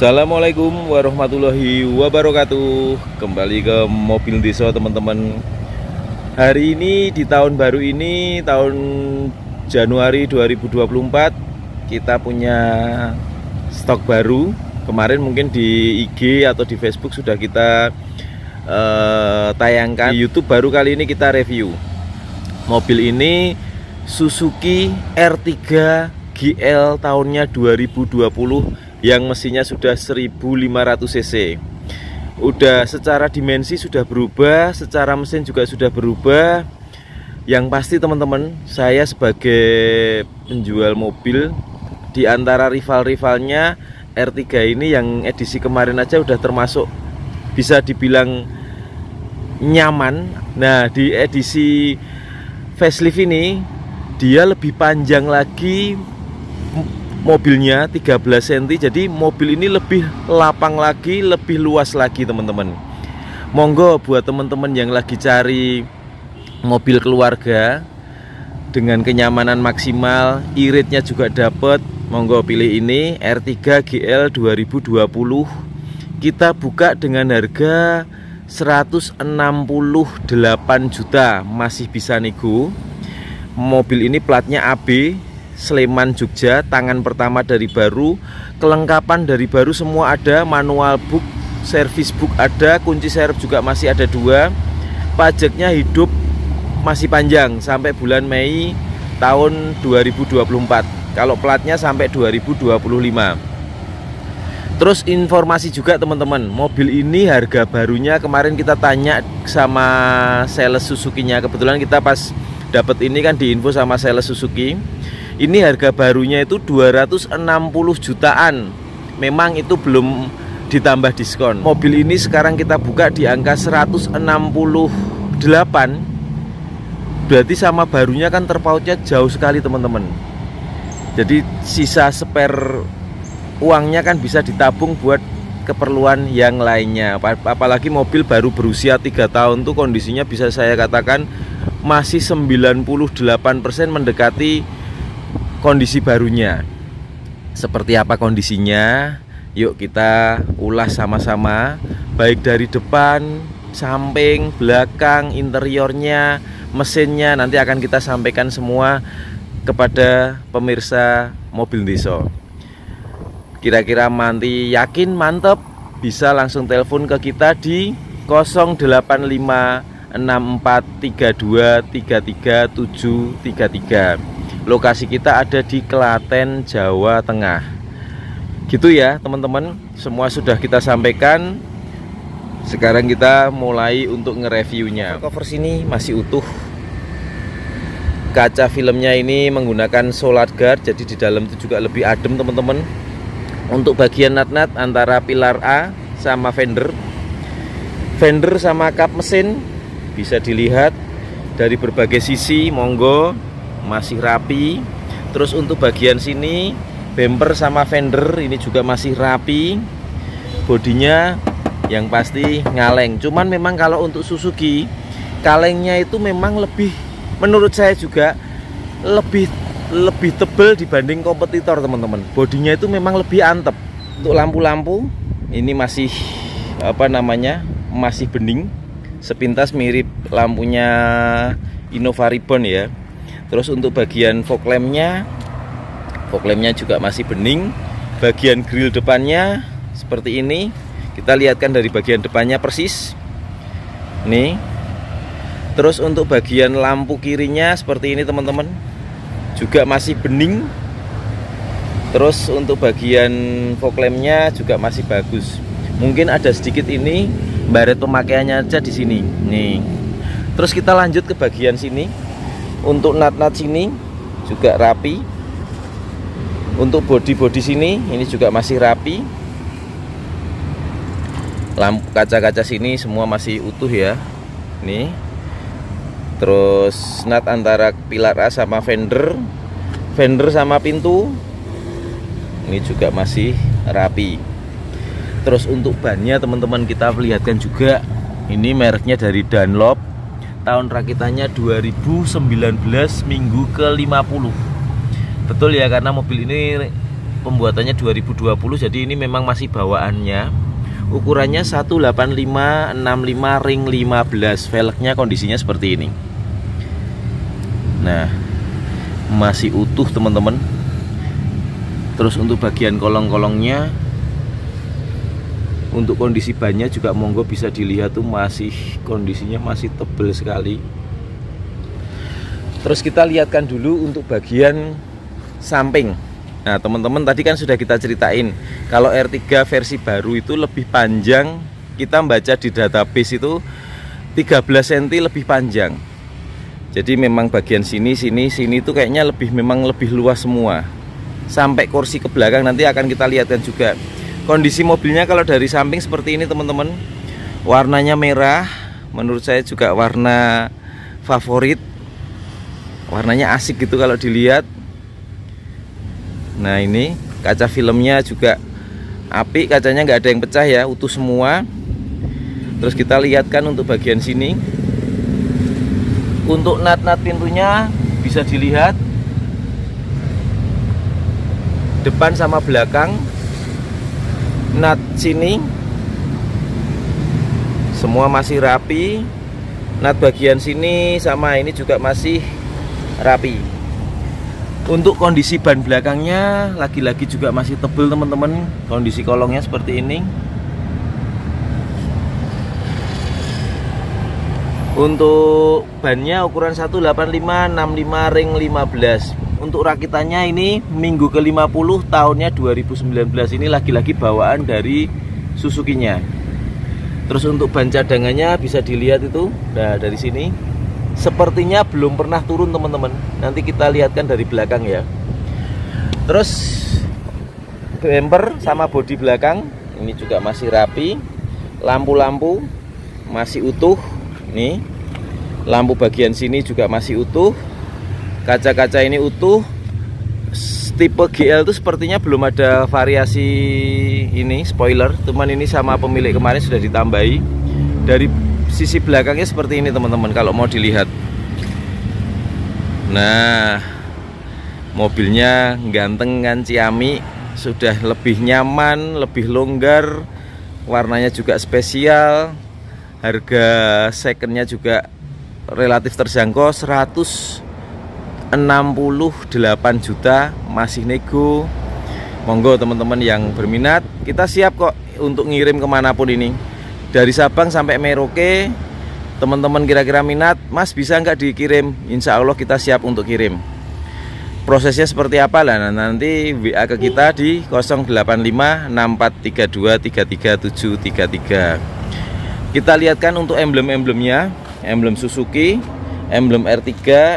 Assalamualaikum warahmatullahi wabarakatuh. Kembali ke Mobil Desa teman-teman. Hari ini di tahun baru ini, tahun Januari 2024, kita punya stok baru. Kemarin mungkin di IG atau di Facebook sudah kita tayangkan. Di YouTube baru kali ini kita review mobil ini, Suzuki R3 GL tahunnya 2020 yang mesinnya sudah 1500 cc. Udah secara dimensi sudah berubah, secara mesin juga sudah berubah. Yang pasti teman-teman, saya sebagai penjual mobil, di antara rival-rivalnya R3 ini yang edisi kemarin aja udah termasuk bisa dibilang nyaman. Nah, di edisi facelift ini dia lebih panjang lagi mobilnya, 13 cm. Jadi mobil ini lebih lapang lagi, lebih luas lagi teman-teman. Monggo buat teman-teman yang lagi cari mobil keluarga dengan kenyamanan maksimal, iritnya juga dapat, monggo pilih ini R3 GL 2020. Kita buka dengan harga 168 juta, masih bisa nego. Mobil ini platnya AB, Sleman, Jogja, tangan pertama dari baru, kelengkapan dari baru semua ada, manual book, service book ada, kunci serep juga masih ada 2. Pajaknya hidup masih panjang sampai bulan Mei tahun 2024. Kalau platnya sampai 2025. Terus informasi juga teman-teman, mobil ini harga barunya kemarin kita tanya sama sales Suzuki-nya. Kebetulan kita pas dapat ini kan diinfo sama sales Suzuki. Ini harga barunya itu 260 jutaan. Memang itu belum ditambah diskon. Mobil ini sekarang kita buka di angka 168. Berarti sama barunya kan terpautnya jauh sekali teman-teman. Jadi sisa spare uangnya kan bisa ditabung buat keperluan yang lainnya. Apalagi mobil baru berusia 3 tahun tuh kondisinya bisa saya katakan masih 98% mendekati kondisi barunya. Seperti apa kondisinya? Yuk kita ulas sama-sama, baik dari depan, samping, belakang, interiornya, mesinnya, nanti akan kita sampaikan semua kepada pemirsa Mobil Desa. Kira-kira nanti yakin, mantep, bisa langsung telepon ke kita di 085 6432 33733. Lokasi kita ada di Klaten, Jawa Tengah. Gitu ya teman-teman, semua sudah kita sampaikan. Sekarang kita mulai untuk nge-reviewnya. Cover sini masih utuh. Kaca filmnya ini menggunakan Solar Guard, jadi di dalam itu juga lebih adem teman-teman. Untuk bagian nat-nat antara pilar A sama fender sama kap mesin bisa dilihat dari berbagai sisi, monggo masih rapi. Terus untuk bagian sini bumper sama fender ini juga masih rapi. Bodinya yang pasti ngaleng. Cuman memang kalau untuk Suzuki kalengnya itu memang lebih, menurut saya juga lebih tebal dibanding kompetitor teman-teman. Bodinya itu memang lebih antep. Untuk lampu-lampu ini masih masih bening. Sepintas mirip lampunya Innova Ribbon ya. Terus untuk bagian fog lampnya juga masih bening. Bagian grill depannya seperti ini. Kita lihatkan dari bagian depannya persis. Nih. Terus untuk bagian lampu kirinya seperti ini teman-teman, juga masih bening. Terus untuk bagian fog lampnya juga masih bagus. Mungkin ada sedikit ini baret pemakaiannya aja di sini. Nih. Terus kita lanjut ke bagian sini. Untuk nat-nat sini juga rapi. Untuk bodi-bodi sini ini juga masih rapi. Lampu kaca-kaca sini semua masih utuh ya. Nih. Terus nat antara pilar A sama fender sama pintu ini juga masih rapi. Terus untuk bannya teman-teman kita perlihatkan juga. Ini mereknya dari Dunlop. Tahun rakitannya 2019, minggu ke 50. Betul ya, karena mobil ini pembuatannya 2020, jadi ini memang masih bawaannya. Ukurannya 185/65 ring 15. Velgnya kondisinya seperti ini. Nah, masih utuh teman-teman. Terus untuk bagian kolong-kolongnya, untuk kondisi bannya juga monggo bisa dilihat tuh masih kondisinya masih tebal sekali. Terus kita lihatkan dulu untuk bagian samping. Nah teman-teman, tadi kan sudah kita ceritain kalau R3 versi baru itu lebih panjang. Kita baca di database itu 13 cm lebih panjang. Jadi memang bagian sini itu kayaknya memang lebih luas semua. Sampai kursi ke belakang nanti akan kita lihatkan juga. Kondisi mobilnya kalau dari samping seperti ini teman-teman. Warnanya merah, menurut saya juga warna favorit. Warnanya asik gitu kalau dilihat. Nah ini kaca filmnya juga apik, kacanya nggak ada yang pecah ya, utuh semua. Terus kita lihatkan untuk bagian sini. Untuk nat-nat pintunya bisa dilihat depan sama belakang. Nat sini semua masih rapi. Nat bagian sini sama ini juga masih rapi. Untuk kondisi ban belakangnya lagi-lagi juga masih tebal teman-teman. Kondisi kolongnya seperti ini. Untuk bannya ukuran 185/65 ring 15. Untuk rakitannya ini minggu ke-50 tahunnya 2019. Ini lagi-lagi bawaan dari Suzuki-nya. Terus untuk ban cadangannya bisa dilihat itu. Nah, dari sini sepertinya belum pernah turun teman-teman. Nanti kita lihatkan dari belakang ya. Terus bumper sama bodi belakang ini juga masih rapi. Lampu-lampu masih utuh. Nih, lampu bagian sini juga masih utuh. Kaca-kaca ini utuh. Tipe GL itu sepertinya belum ada variasi ini spoiler, cuman ini sama pemilik kemarin sudah ditambahi. Dari sisi belakangnya seperti ini teman-teman kalau mau dilihat. Nah, mobilnya ganteng kan, ciami, sudah lebih nyaman, lebih longgar, warnanya juga spesial. Harga secondnya juga relatif terjangkau, 168 juta, masih nego. Monggo teman-teman yang berminat, kita siap kok untuk ngirim kemanapun ini. Dari Sabang sampai Merauke, teman-teman kira-kira minat, Mas bisa nggak dikirim? Insya Allah kita siap untuk kirim. Prosesnya seperti apa lah? Nanti WA ke kita di 0856432333733. Kita lihatkan untuk emblem-emblemnya, emblem Suzuki, emblem R3,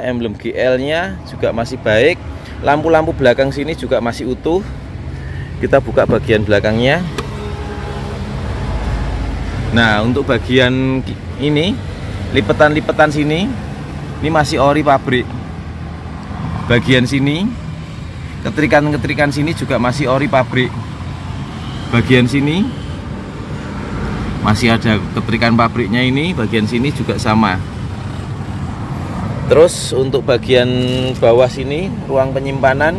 emblem GL-nya juga masih baik. Lampu-lampu belakang sini juga masih utuh. Kita buka bagian belakangnya. Nah, untuk bagian ini, lipetan-lipetan sini, ini masih ori pabrik. Bagian sini, ketrikan-ketrikan sini juga masih ori pabrik. Bagian sini masih ada ketrikan pabriknya ini, bagian sini juga sama. Terus untuk bagian bawah sini, ruang penyimpanan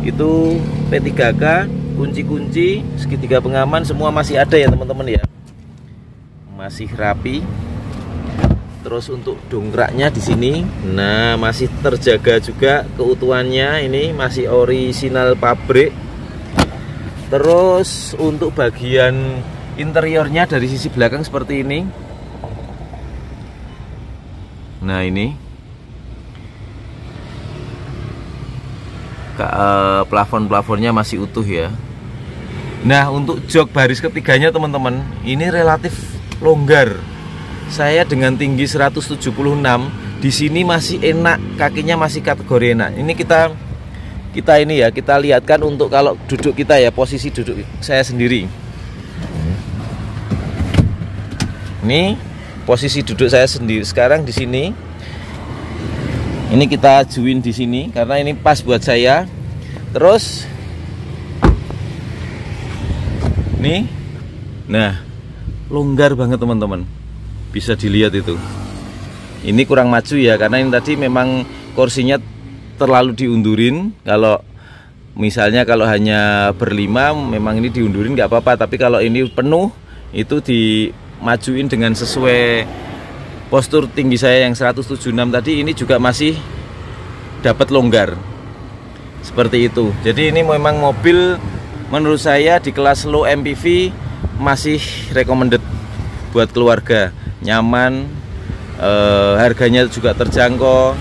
itu P3K, kunci-kunci, segitiga pengaman semua masih ada ya teman-teman ya. Masih rapi. Terus untuk dongkraknya di sini, nah masih terjaga juga keutuhannya, ini masih orisinal pabrik. Terus untuk bagian interiornya dari sisi belakang seperti ini. Nah ini plafon-plafonnya masih utuh ya. Nah untuk jok baris ketiganya teman-teman, ini relatif longgar. Saya dengan tinggi 176 di sini masih enak, kakinya masih kategori enak. Ini kita ini ya, kita lihatkan untuk kalau duduk kita ya, posisi duduk saya sendiri. Ini posisi duduk saya sendiri sekarang di sini. Ini kita ajuin di sini karena ini pas buat saya. Terus nih, nah longgar banget teman-teman. Bisa dilihat itu. Ini kurang maju ya karena ini tadi memang kursinya terlalu diundurin. Kalau Misalnya kalau hanya berlima memang ini diundurin nggak apa-apa, tapi kalau ini penuh itu dimajuin dengan sesuai postur tinggi saya yang 176 tadi, ini juga masih dapat longgar seperti itu. Jadi ini memang mobil menurut saya di kelas low MPV masih recommended buat keluarga, nyaman, harganya juga terjangkau,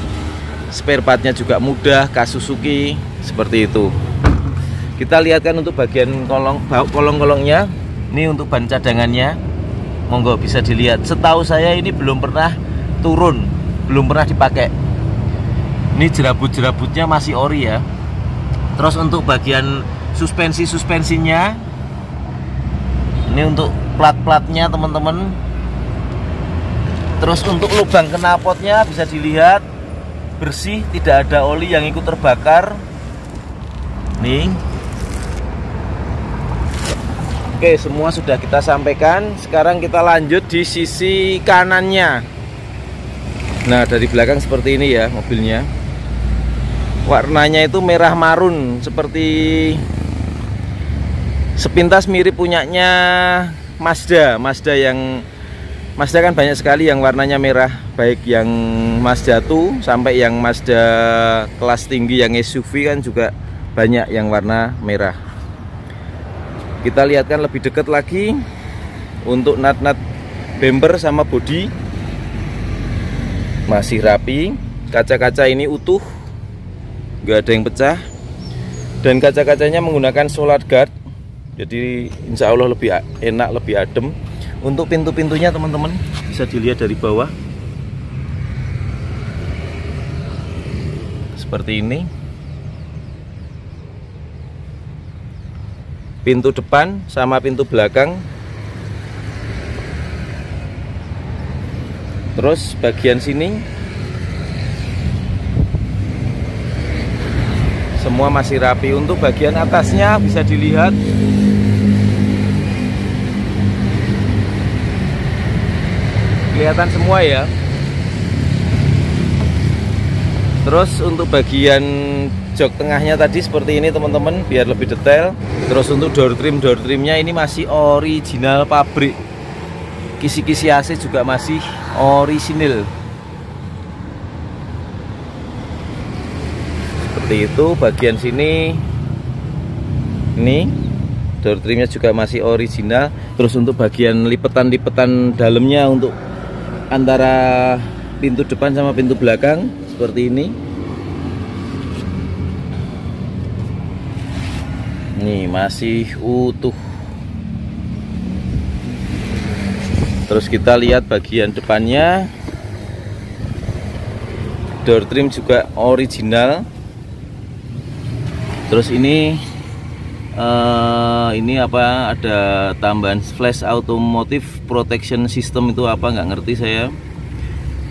spare partnya juga mudah, khas Suzuki seperti itu. Kita lihatkan untuk bagian kolong-kolongnya. Ini untuk ban cadangannya, monggo bisa dilihat. Setahu saya ini belum pernah turun, belum pernah dipakai. Ini jerabut-jerabutnya masih ori ya. Terus untuk bagian suspensinya, ini untuk plat-platnya teman-teman. Terus untuk lubang knalpotnya bisa dilihat bersih, tidak ada oli yang ikut terbakar. Nih. Oke, semua sudah kita sampaikan. Sekarang kita lanjut di sisi kanannya. Nah, dari belakang seperti ini ya mobilnya. Warnanya itu merah marun, seperti sepintas mirip punyanya Mazda kan banyak sekali yang warnanya merah, baik yang Mazda 2 sampai yang Mazda kelas tinggi yang SUV kan juga banyak yang warna merah. Kita lihatkan lebih dekat lagi untuk nut-nut bumper sama bodi masih rapi, kaca-kaca ini utuh, nggak ada yang pecah, dan kaca-kacanya menggunakan solar guard, jadi insya Allah lebih enak, lebih adem. Untuk pintu-pintunya teman-teman bisa dilihat dari bawah seperti ini. Pintu depan sama pintu belakang. Terus bagian sini semua masih rapi. Untuk bagian atasnya bisa dilihat kelihatan semua ya. Terus untuk bagian jok tengahnya tadi seperti ini teman-teman, biar lebih detail. Terus untuk door trimnya ini masih original pabrik. Kisi-kisi AC juga masih orisinil. Seperti itu. Bagian sini ini door trimnya juga masih original. Terus untuk bagian lipetan-lipetan dalamnya untuk antara pintu depan sama pintu belakang seperti ini. Nih masih utuh. Terus kita lihat bagian depannya, door trim juga original. Terus ini apa, ada tambahan flash automotive protection system, itu apa nggak ngerti saya.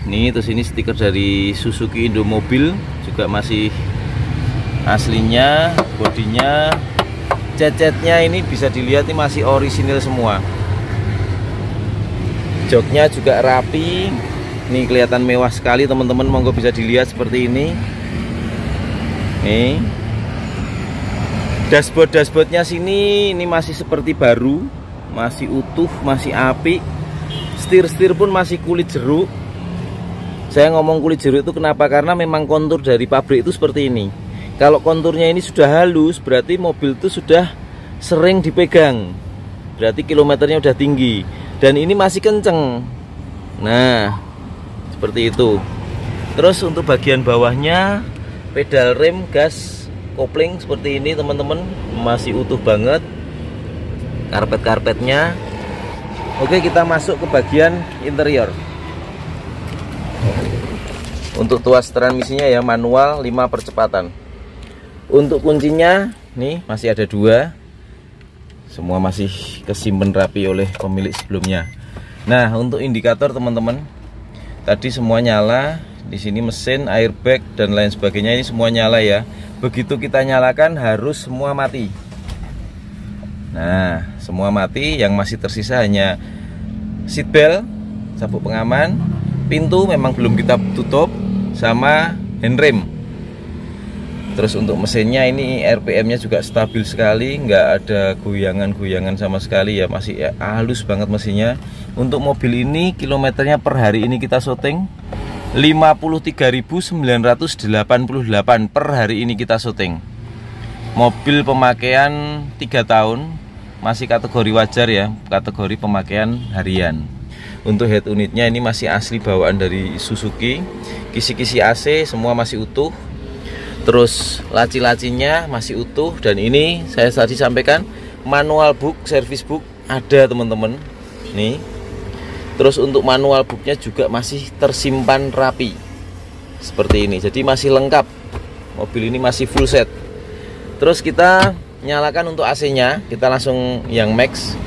Nih terus ini stiker dari Suzuki Indomobil juga masih aslinya. Bodinya, cat-catnya ini bisa dilihat ini masih orisinil semua. Joknya juga rapi. Ini kelihatan mewah sekali teman-teman, monggo bisa dilihat seperti ini. Nih dashboardnya sini ini masih seperti baru, masih utuh, masih apik. Setir pun masih kulit jeruk. Saya ngomong kulit jeruk itu kenapa? Karena memang kontur dari pabrik itu seperti ini. Kalau konturnya ini sudah halus, berarti mobil itu sudah sering dipegang, berarti kilometernya udah tinggi. Dan ini masih kenceng. Nah seperti itu. Terus untuk bagian bawahnya, pedal rem, gas, kopling seperti ini teman-teman, masih utuh banget. Karpet-karpetnya. Oke, kita masuk ke bagian interior. Untuk tuas transmisinya ya manual 5 percepatan. Untuk kuncinya nih masih ada 2. Semua masih kesimpan rapi oleh pemilik sebelumnya. Nah untuk indikator teman-teman, tadi semua nyala. Di sini mesin, airbag dan lain sebagainya ini semua nyala ya. Begitu kita nyalakan harus semua mati. Nah semua mati, yang masih tersisa hanya seatbelt, sabuk pengaman, pintu memang belum kita tutup, sama handrem. Terus untuk mesinnya ini RPM-nya juga stabil sekali, nggak ada goyangan-goyangan sama sekali ya, masih halus banget mesinnya. Untuk mobil ini kilometernya per hari ini kita syuting 53.988 per hari ini kita syuting. Mobil pemakaian 3 tahun, masih kategori wajar ya, kategori pemakaian harian. Untuk head unitnya ini masih asli bawaan dari Suzuki, kisi-kisi AC semua masih utuh. Terus laci-lacinya masih utuh, dan ini saya tadi sampaikan manual book, service book ada teman-teman nih. Terus untuk manual booknya juga masih tersimpan rapi seperti ini, jadi masih lengkap, mobil ini masih full set. Terus kita nyalakan untuk AC-nya, kita langsung yang max,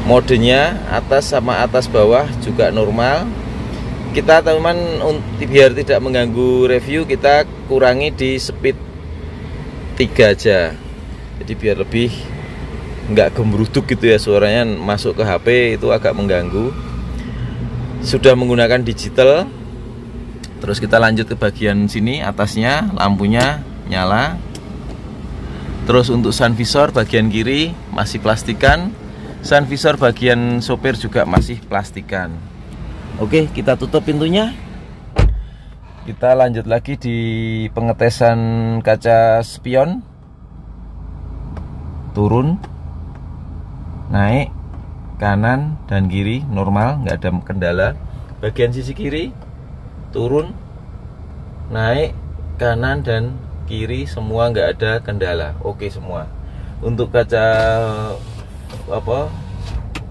modenya atas sama atas bawah juga normal. Kita teman biar tidak mengganggu review, kita kurangi di speed 3 aja, jadi biar lebih nggak gembruduk gitu ya, suaranya masuk ke HP itu agak mengganggu. Sudah menggunakan digital. Terus kita lanjut ke bagian sini, atasnya lampunya nyala. Terus untuk sun visor bagian kiri masih plastikan, sun visor bagian sopir juga masih plastikan. Oke, kita tutup pintunya. Kita lanjut lagi di pengetesan kaca spion. Turun, naik, kanan dan kiri normal, nggak ada kendala. Bagian sisi kiri turun, naik, kanan dan kiri semua nggak ada kendala, oke semua. Untuk kaca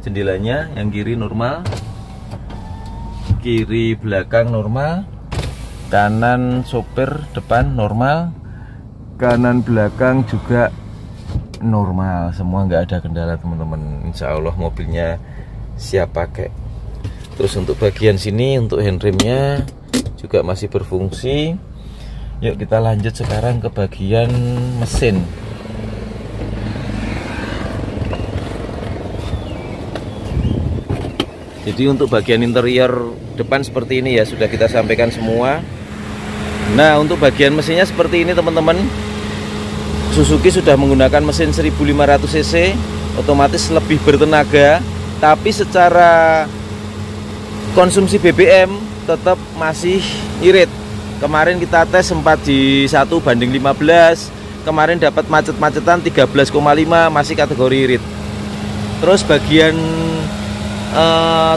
jendelanya yang kiri normal, kiri belakang normal, kanan sopir depan normal, kanan belakang juga normal, semua nggak ada kendala teman-teman. Insya Allah mobilnya siap pakai. Terus untuk bagian sini untuk handremnya juga masih berfungsi. Yuk kita lanjut sekarang ke bagian mesin. Jadi untuk bagian interior depan seperti ini ya, sudah kita sampaikan semua. Nah untuk bagian mesinnya seperti ini teman-teman. Suzuki sudah menggunakan mesin 1500 cc, otomatis lebih bertenaga, tapi secara konsumsi BBM tetap masih irit. Kemarin kita tes sempat di 1:15, kemarin dapat macet-macetan 13,5, masih kategori irit. Terus bagian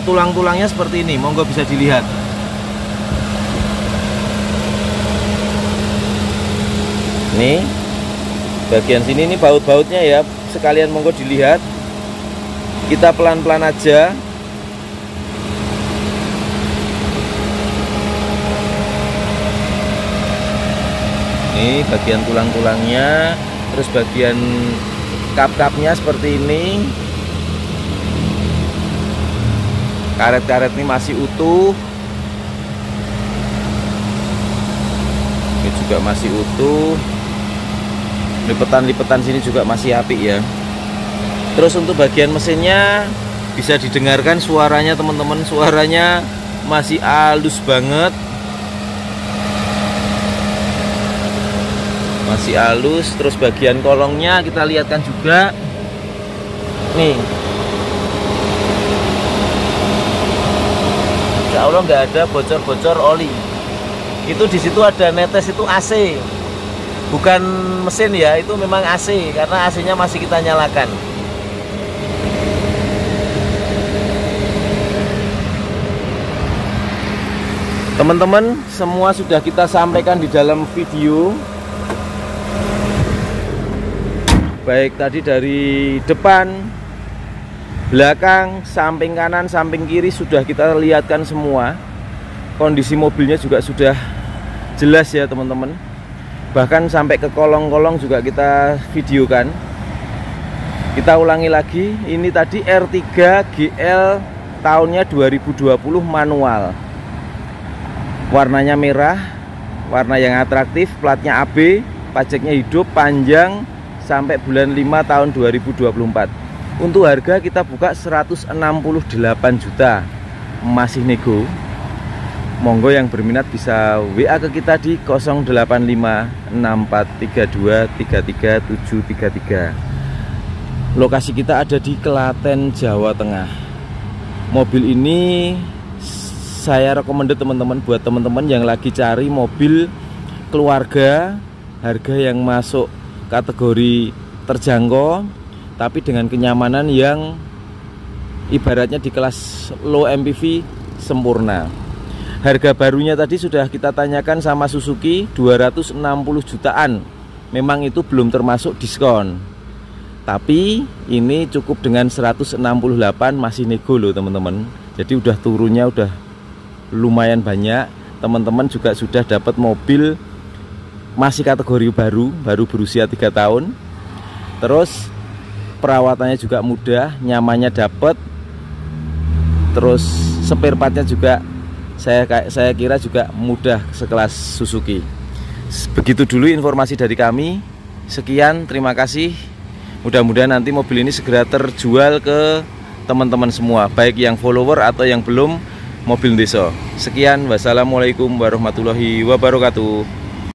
tulang-tulangnya seperti ini, monggo bisa dilihat. Nih bagian sini ini baut-bautnya ya, sekalian monggo dilihat. Kita pelan-pelan aja. Ini bagian tulang-tulangnya, terus bagian kap-kapnya seperti ini. Karet-karet ini masih utuh. Ini juga masih utuh. Lipetan-lipetan sini juga masih apik ya. Terus untuk bagian mesinnya bisa didengarkan suaranya teman-teman, suaranya masih halus banget. Masih halus. Terus bagian kolongnya kita lihatkan juga. Nih. Insya Allah nggak ada bocor-bocor oli. Itu di situ ada netes, itu AC, bukan mesin ya, itu memang AC karena AC-nya masih kita nyalakan. Teman-teman, semua sudah kita sampaikan di dalam video. Baik tadi dari depan, belakang, samping kanan, samping kiri sudah kita lihatkan semua. Kondisi mobilnya juga sudah jelas ya teman-teman. Bahkan sampai ke kolong-kolong juga kita videokan. Kita ulangi lagi, ini tadi R3 GL tahunnya 2020 manual. Warnanya merah, warna yang atraktif, platnya AB, pajaknya hidup, panjang sampai bulan 5 tahun 2024. Untuk harga kita buka 168 juta, masih nego. Monggo yang berminat bisa WA ke kita di 085643233733. Lokasi kita ada di Klaten, Jawa Tengah. Mobil ini saya rekomendasi teman-teman, buat teman-teman yang lagi cari mobil keluarga, harga yang masuk kategori terjangkau tapi dengan kenyamanan yang ibaratnya di kelas low MPV sempurna. Harga barunya tadi sudah kita tanyakan sama Suzuki 260 jutaan. Memang itu belum termasuk diskon. Tapi ini cukup dengan 168, masih nego loh teman-teman. Jadi udah turunnya udah lumayan banyak. Teman-teman juga sudah dapat mobil masih kategori baru berusia 3 tahun. Terus perawatannya juga mudah, nyamannya dapat. Terus spare partnya juga saya kira juga mudah sekelas Suzuki. Begitu dulu informasi dari kami. Sekian, terima kasih. Mudah-mudahan nanti mobil ini segera terjual ke teman-teman semua, baik yang follower atau yang belum mobil desa. Sekian, wassalamualaikum warahmatullahi wabarakatuh.